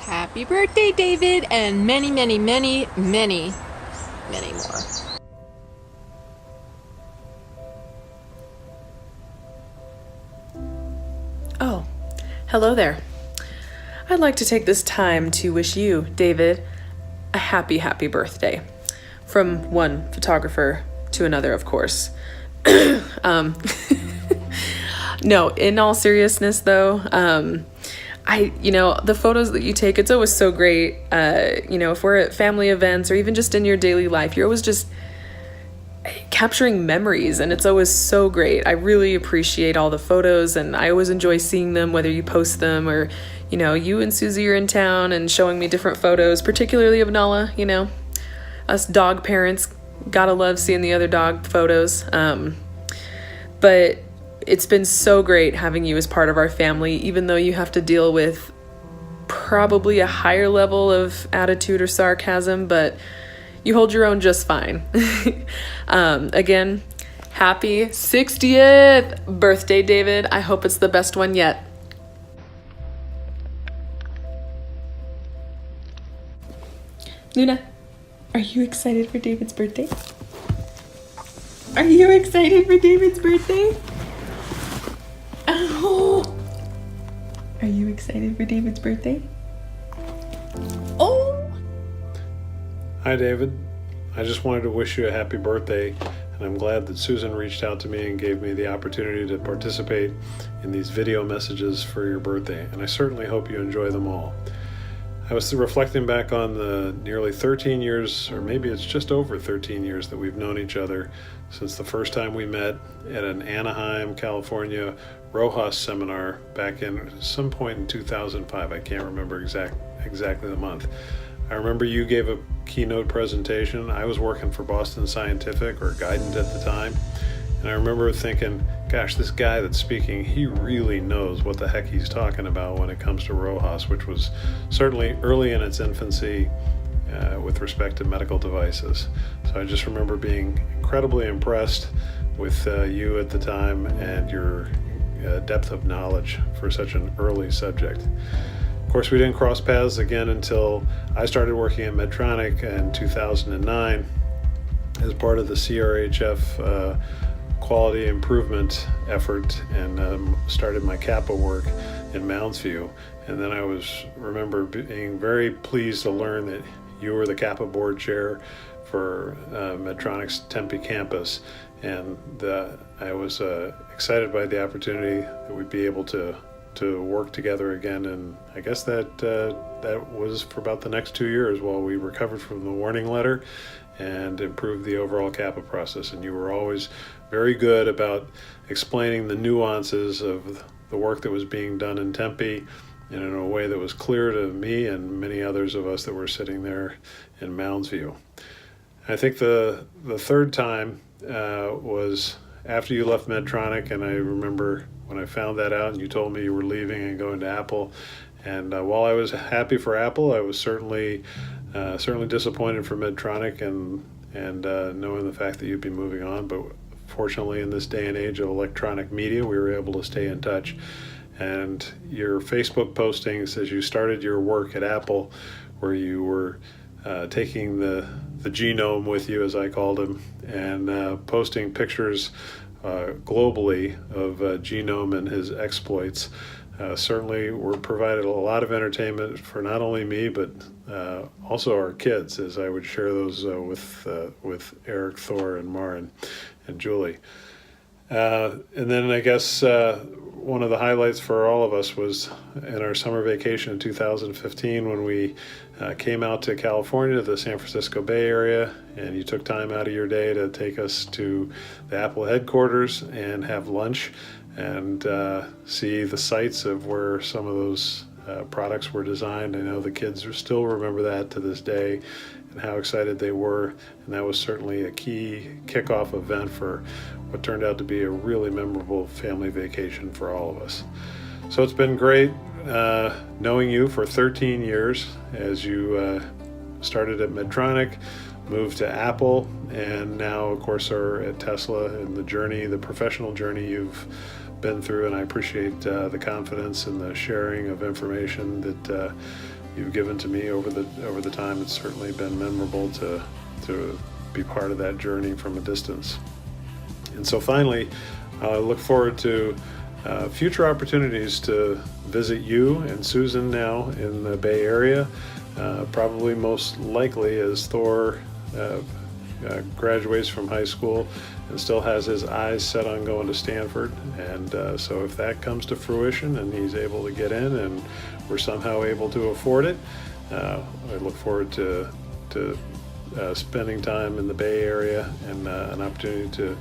Happy birthday, David, and many, many, many, many, many more. Oh, hello there. I'd like to take this time to wish you, David, a happy, happy birthday. From one photographer to another, of course. No, in all seriousness though, the photos that you take, it's always so great. If we're at family events or even just in your daily life, you're always just capturing memories, and it's always so great. I really appreciate all the photos, and I always enjoy seeing them, whether you post them or, you and Susie are in town and showing me different photos, particularly of Nala. Us dog parents gotta love seeing the other dog photos. But it's been so great having you as part of our family, even though you have to deal with probably a higher level of attitude or sarcasm, but you hold your own just fine. Again, happy 60th birthday, David. I hope it's the best one yet. Luna, are you excited for David's birthday? Are you excited for David's birthday? Oh! Are you excited for David's birthday? Oh! Hi, David. I just wanted to wish you a happy birthday, and I'm glad that Susan reached out to me and gave me the opportunity to participate in these video messages for your birthday, and I certainly hope you enjoy them all. I was reflecting back on the nearly 13 years, or maybe it's just over 13 years, that we've known each other since the first time we met at an Anaheim, California Rojas seminar back in some point in 2005. I can't remember exactly the month. I remember you gave a keynote presentation. I was working for Boston Scientific, or Guidant at the time, and I remember thinking, gosh, this guy that's speaking, he really knows what the heck he's talking about when it comes to Rojas, which was certainly early in its infancy with respect to medical devices. So I just remember being incredibly impressed with you at the time and your depth of knowledge for such an early subject. Of course, we didn't cross paths again until I started working at Medtronic in 2009 as part of the CRHF quality improvement effort, and started my Kappa work in Mounds View. And then I remember being very pleased to learn that you were the Kappa board chair for Medtronic's Tempe campus, and I was excited by the opportunity that we'd be able to work together again. And I guess that was for about the next 2 years while we recovered from the warning letter and improved the overall Kappa process. And you were always very good about explaining the nuances of the work that was being done in Tempe, and in a way that was clear to me and many others of us that were sitting there in Mounds View. I think the third time was after you left Medtronic, and I remember when I found that out and you told me you were leaving and going to Apple. And while I was happy for Apple, I was certainly disappointed for Medtronic and knowing the fact that you'd be moving on. But fortunately, in this day and age of electronic media, we were able to stay in touch. And your Facebook postings as you started your work at Apple, where you were taking the genome with you, as I called him, and posting pictures globally of Genome and his exploits, certainly were provided a lot of entertainment for not only me, but also our kids, as I would share those with Eric, Thor, and Maren and Julie. And then I guess one of the highlights for all of us was in our summer vacation in 2015 when we came out to California, the San Francisco Bay Area, and you took time out of your day to take us to the Apple headquarters and have lunch and see the sites of where some of those products were designed. I know the kids still remember that to this day and how excited they were, and that was certainly a key kickoff event for what turned out to be a really memorable family vacation for all of us. So it's been great knowing you for 13 years as you started at Medtronic, moved to Apple, and now of course are at Tesla, and the professional journey you've been through. And I appreciate the confidence and the sharing of information that you've given to me over the time. It's certainly been memorable to be part of that journey from a distance. And so finally, I look forward to future opportunities to visit you and Susan now in the Bay Area, probably most likely as Thor graduates from high school and still has his eyes set on going to Stanford. And so if that comes to fruition and he's able to get in and we're somehow able to afford it, I look forward to spending time in the Bay Area and an opportunity to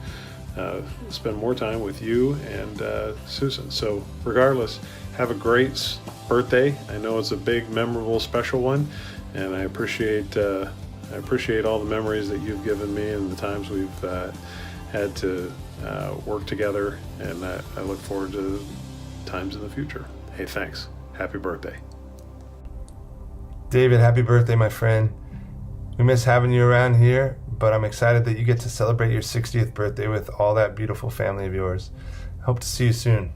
spend more time with you and Susan. So regardless, have a great birthday. I know it's a big, memorable, special one, and I appreciate all the memories that you've given me and the times we've had to work together, and I look forward to times in the future. Hey, thanks. Happy birthday. David, happy birthday, my friend. We miss having you around here, but I'm excited that you get to celebrate your 60th birthday with all that beautiful family of yours. Hope to see you soon.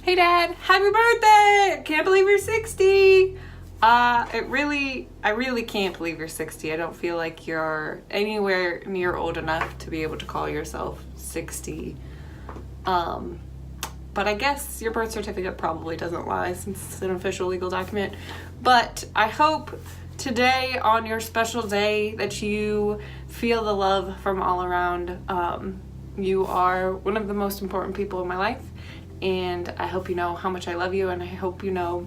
Hey Dad, happy birthday! I can't believe you're 60. I really can't believe you're 60. I don't feel like you're anywhere near old enough to be able to call yourself 60. But I guess your birth certificate probably doesn't lie since it's an official legal document. But I hope today, on your special day, that you feel the love from all around. You are one of the most important people in my life, and I hope you know how much I love you, and I hope you know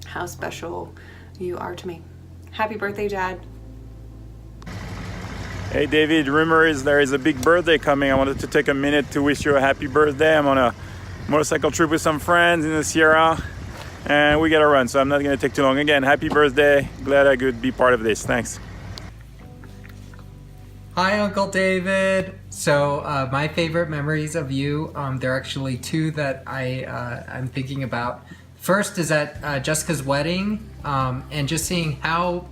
how special you are to me. Happy birthday, Dad. Hey David, rumor is there is a big birthday coming. I wanted to take a minute to wish you a happy birthday. I'm on a motorcycle trip with some friends in the Sierra, and we gotta run, so I'm not gonna take too long. Again, happy birthday. Glad I could be part of this. Thanks. Hi, Uncle David. So my favorite memories of you, there are actually two that I'm thinking about. First is at Jessica's wedding, and just seeing how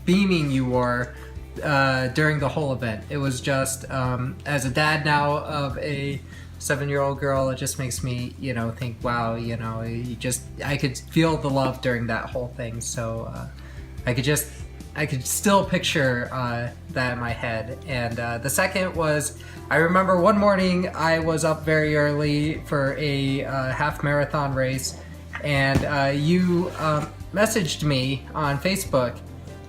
beaming you were during the whole event. It was just, as a dad now of a 7-year-old girl, it just makes me, think, wow, I could feel the love during that whole thing. So I could still picture that in my head. And the second was, I remember one morning I was up very early for a half marathon race, and you messaged me on Facebook,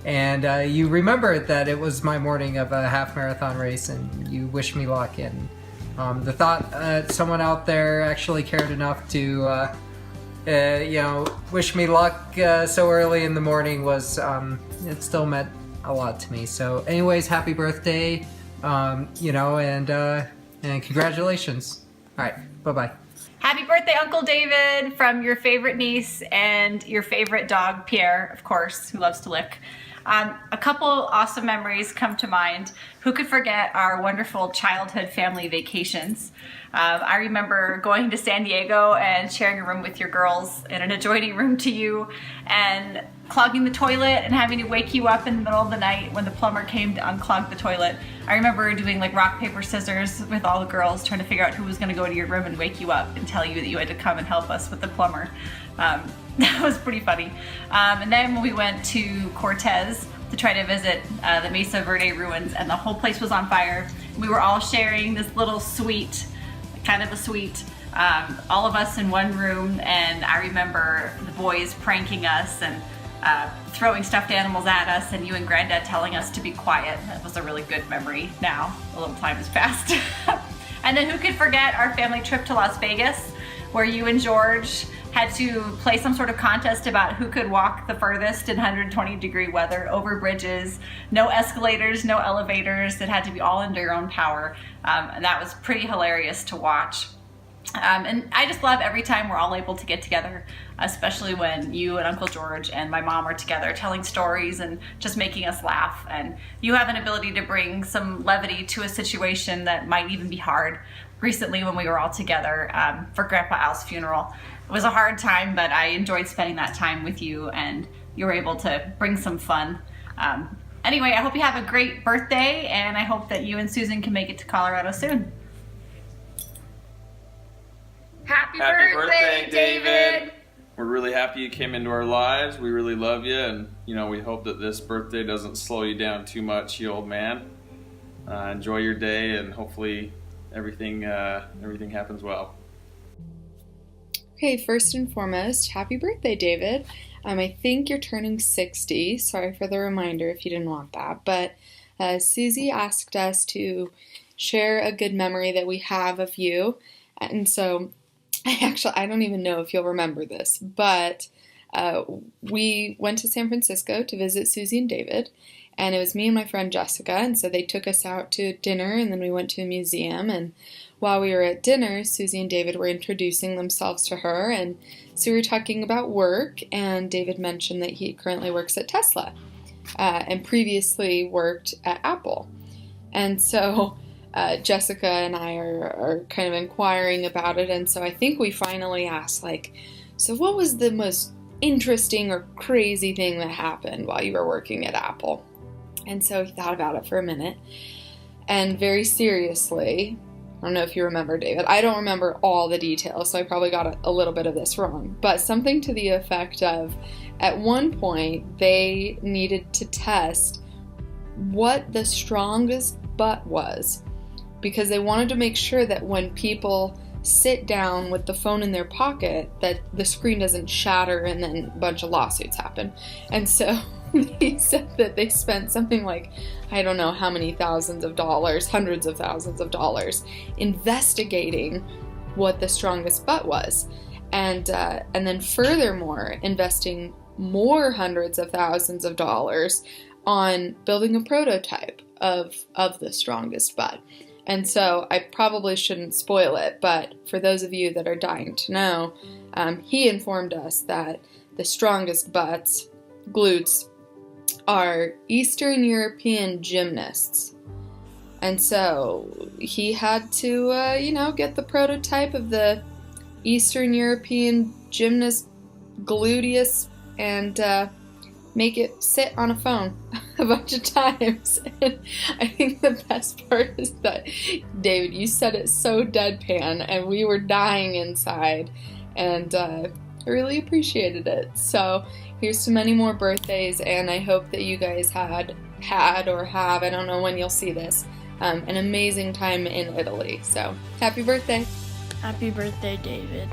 and you remembered that it was my morning of a half marathon race, and you wished me luck. And the thought someone out there actually cared enough to wish me luck so early in the morning was, it still meant a lot to me. So anyways, happy birthday, and congratulations. All right, bye-bye. Happy birthday, Uncle David, from your favorite niece and your favorite dog, Pierre, of course, who loves to lick. A couple awesome memories come to mind. Who could forget our wonderful childhood family vacations? I remember going to San Diego and sharing a room with your girls in an adjoining room to you, and clogging the toilet and having to wake you up in the middle of the night when the plumber came to unclog the toilet. I remember doing like rock, paper, scissors with all the girls, trying to figure out who was gonna go to your room and wake you up and tell you that you had to come and help us with the plumber. That was pretty funny. And then when we went to Cortez to try to visit the Mesa Verde ruins, and the whole place was on fire. We were all sharing this little suite, kind of a suite, all of us in one room, and I remember the boys pranking us and throwing stuffed animals at us, and you and Granddad telling us to be quiet. That was a really good memory now. A little time has passed. And then who could forget our family trip to Las Vegas, where you and George had to play some sort of contest about who could walk the furthest in 120-degree weather over bridges, no escalators, no elevators. It had to be all under your own power. And that was pretty hilarious to watch. And I just love every time we're all able to get together, especially when you and Uncle George and my mom are together telling stories and just making us laugh. And you have an ability to bring some levity to a situation that might even be hard. Recently, when we were all together for Grandpa Al's funeral, it was a hard time, but I enjoyed spending that time with you, and you were able to bring some fun. Anyway, I hope you have a great birthday, and I hope that you and Susan can make it to Colorado soon. Happy birthday, David! We're really happy you came into our lives. We really love you, and we hope that this birthday doesn't slow you down too much, you old man. Enjoy your day, and hopefully everything happens well. Okay, first and foremost, happy birthday, David. I think you're turning 60. Sorry for the reminder if you didn't want that. But Susie asked us to share a good memory that we have of you. And so I don't even know if you'll remember this, but we went to San Francisco to visit Susie and David. And it was me and my friend Jessica. And so they took us out to dinner, and then we went to a museum. And while we were at dinner, Susie and David were introducing themselves to her, and so we were talking about work, and David mentioned that he currently works at Tesla, and previously worked at Apple. And so Jessica and I are kind of inquiring about it, and so I think we finally asked, so what was the most interesting or crazy thing that happened while you were working at Apple? And so he thought about it for a minute, and very seriously, I don't know if you remember, David. I don't remember all the details, so I probably got a little bit of this wrong. But something to the effect of, at one point, they needed to test what the strongest butt was, because they wanted to make sure that when people sit down with the phone in their pocket, that the screen doesn't shatter and then a bunch of lawsuits happen. And so they said that they spent something like, I don't know how many thousands of dollars, hundreds of thousands of dollars, investigating what the strongest butt was. And then furthermore, investing more hundreds of thousands of dollars on building a prototype of the strongest butt. And so I probably shouldn't spoil it, but for those of you that are dying to know, he informed us that the strongest butts, glutes, are Eastern European gymnasts. And so he had to, get the prototype of the Eastern European gymnast gluteus and make it sit on a phone a bunch of times. And I think the best part is that, David, you said it so deadpan, and we were dying inside, and I really appreciated it. So here's to many more birthdays, and I hope that you guys had or have, I don't know when you'll see this, an amazing time in Italy. So happy birthday. Happy birthday, David.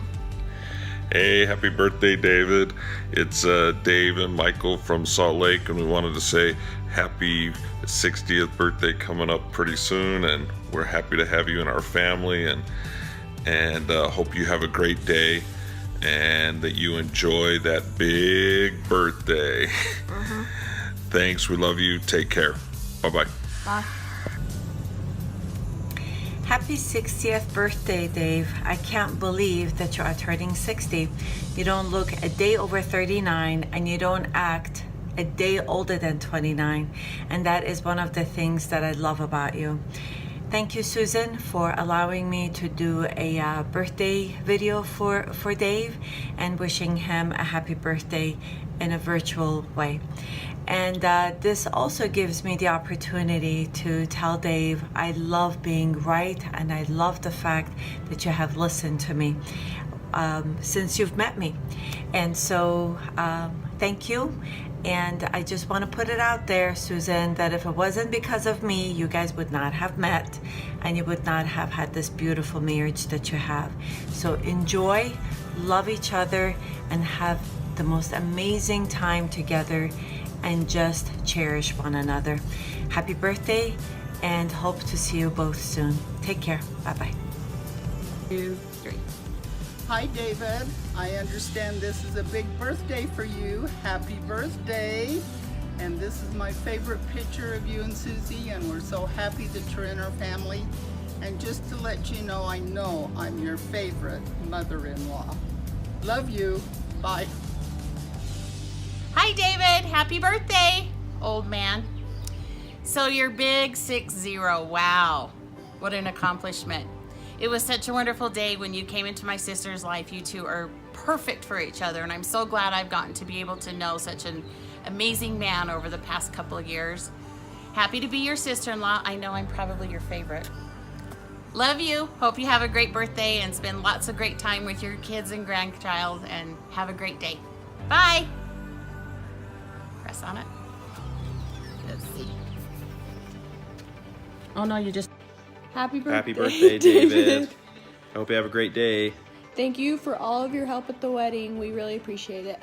Hey, happy birthday, David. It's Dave and Michael from Salt Lake, and we wanted to say happy 60th birthday coming up pretty soon, and we're happy to have you in our family, and hope you have a great day and that you enjoy that big birthday. Thanks, we love you. Take care. Bye-bye. Bye. Happy 60th birthday, Dave. I can't believe that you are turning 60. You don't look a day over 39, and you don't act a day older than 29. And that is one of the things that I love about you. Thank you, Susan, for allowing me to do a birthday video for Dave, and wishing him a happy birthday in a virtual way. And this also gives me the opportunity to tell Dave I love being right, and I love the fact that you have listened to me since you've met me. And so thank you. And I just want to put it out there, Susan, that if it wasn't because of me, you guys would not have met, and you would not have had this beautiful marriage that you have. So enjoy, love each other, and have the most amazing time together, and just cherish one another. Happy birthday, and hope to see you both soon. Take care. Bye-bye. 2, 3. Hi, David. I understand this is a big birthday for you. Happy birthday. And this is my favorite picture of you and Susie, and we're so happy that you're in our family. And just to let you know I'm your favorite mother-in-law. Love you. Bye. Hi, David. Happy birthday, old man. So you're big 60. Wow. What an accomplishment. It was such a wonderful day when you came into my sister's life. You two are perfect for each other, and I'm so glad I've gotten to be able to know such an amazing man over the past couple of years. Happy to be your sister-in-law. I know I'm probably your favorite. Love you. Hope you have a great birthday and spend lots of great time with your kids and grandchild, and have a great day. Bye. Press on it. Let's see. Oh no, you just. Happy birthday. Happy birthday, David. I hope you have a great day. Thank you for all of your help at the wedding. We really appreciate it.